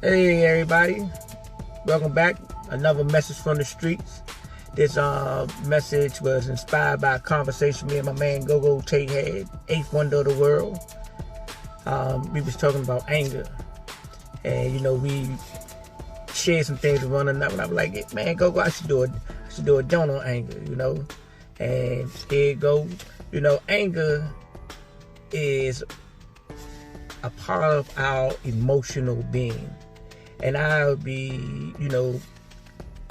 Hey everybody, welcome back. Another message from the streets. This message was inspired by a conversation me and my man Go Tate had, eighth wonder of the world. We was talking about anger, and we shared some things with one another. And I was like, hey, man, Go, I should do a joint on anger, And here it goes. Anger is a part of our emotional being. And I would be,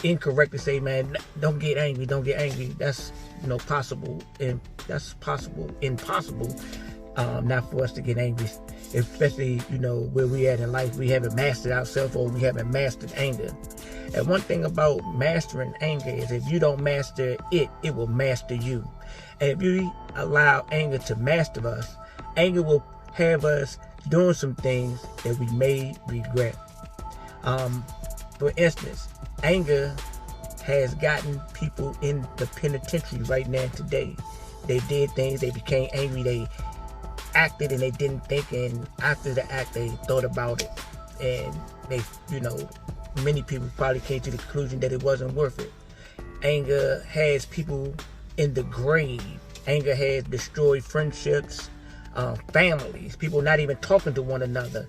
incorrect to say, man, don't get angry. That's, impossible not for us to get angry. Especially, where we at in life, we haven't mastered ourselves or we haven't mastered anger. And one thing about mastering anger is if you don't master it, it will master you. And if you allow anger to master us, anger will have us doing some things that we may regret. For instance, anger has gotten people in the penitentiary right now today. They did things, they became angry, they acted and they didn't think, and after the act they thought about it. And they, many people probably came to the conclusion that it wasn't worth it. Anger has people in the grave. Anger has destroyed friendships, families, people not even talking to one another.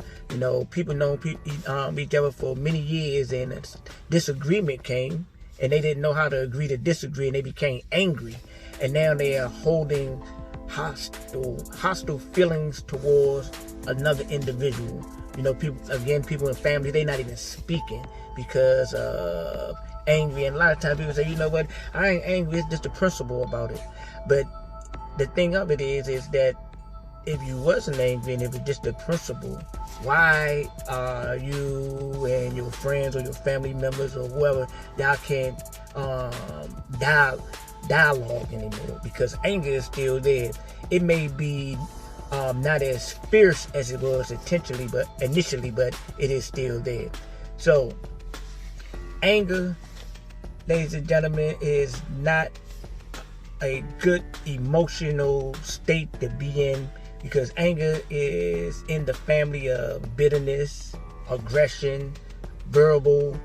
People know each other for many years, and a disagreement came, and they didn't know how to agree to disagree, and they became angry, and now they are holding hostile feelings towards another individual. People in family, they're not even speaking because of angry. And a lot of times people say, you know what, I ain't angry, it's just the principle about it. But the thing of it is that if you wasn't angry and it was just the principle, why are you and your friends or your family members or whoever, y'all can't dialogue anymore? Because anger is still there. It may be not as fierce as it was initially, but it is still there. So anger, ladies and gentlemen, is not a good emotional state to be in, because anger is in the family of bitterness, aggression, verbal,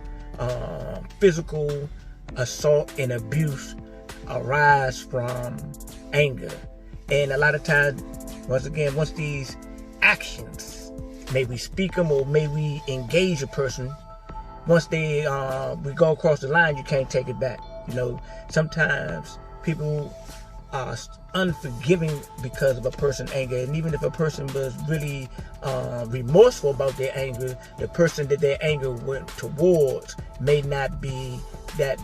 physical assault and abuse arise from anger. And a lot of times, once these actions, may we speak them or may we engage a person, once we go across the line, you can't take it back. Sometimes people are unforgiving because of a person's anger. And even if a person was really remorseful about their anger, the person that their anger went towards may not be that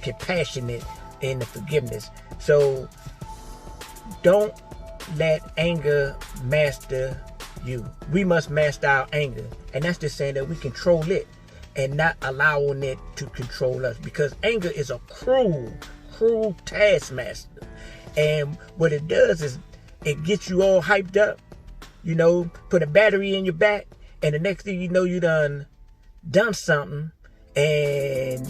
compassionate in the forgiveness. So don't let anger master you. We must master our anger. And that's just saying that we control it and not allowing it to control us, because anger is a cruel taskmaster. And what it does is it gets you all hyped up, put a battery in your back, and the next thing you know, you done something and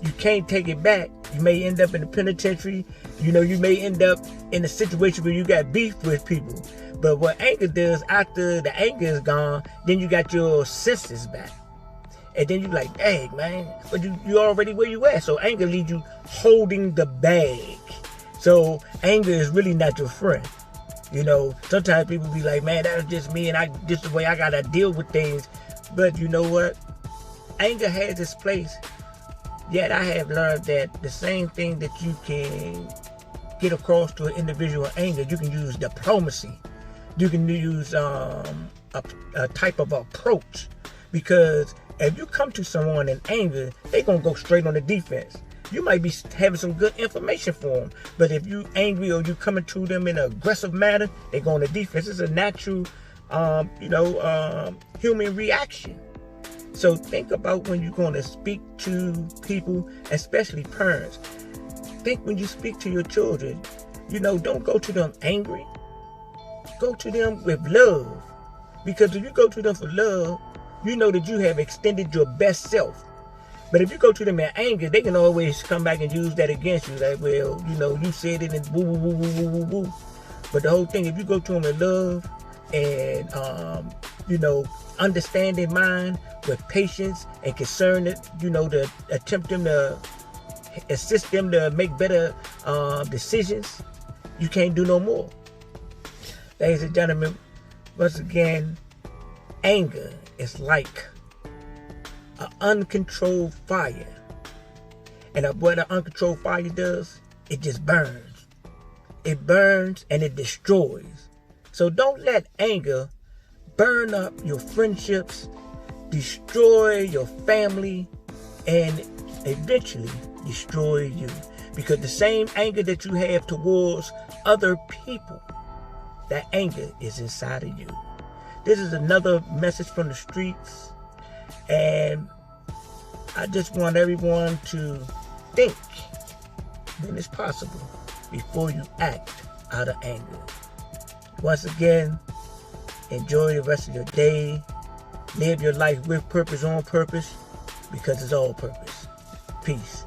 you can't take it back. You may end up in the penitentiary. You may end up in a situation where you got beef with people. But what anger does, after the anger is gone, then you got your senses back. And then you're like, dang, man, but you already where you at. So anger leaves you holding the bag. So anger is really not your friend. Sometimes people be like, man, that's just me, and just the way I gotta deal with things. But you know what? Anger has its place. Yet I have learned that the same thing that you can get across to an individual in anger, you can use diplomacy. You can use a type of approach. Because if you come to someone in anger, they're going to go straight on the defense. You might be having some good information for them, but if you angry or you coming to them in an aggressive manner, they go on the defense. It's a natural, human reaction. So think about when you're going to speak to people, especially parents. Think when you speak to your children, don't go to them angry. Go to them with love. Because if you go to them for love, you know that you have extended your best self. But if you go to them in anger, they can always come back and use that against you. Like, well, you said it and woo, woo, woo, woo, woo, woo. But the whole thing, if you go to them in love and understanding mind with patience and concern, to attempt them to assist them to make better decisions, you can't do no more. Ladies and gentlemen, once again, anger is like an uncontrolled fire. And what an uncontrolled fire does, it just burns. It burns and it destroys. So don't let anger burn up your friendships, destroy your family, and eventually destroy you. Because the same anger that you have towards other people, that anger is inside of you. This is another message from the streets. And I just want everyone to think when it's possible before you act out of anger. Once again, enjoy the rest of your day. Live your life with purpose, on purpose, because it's all purpose. Peace.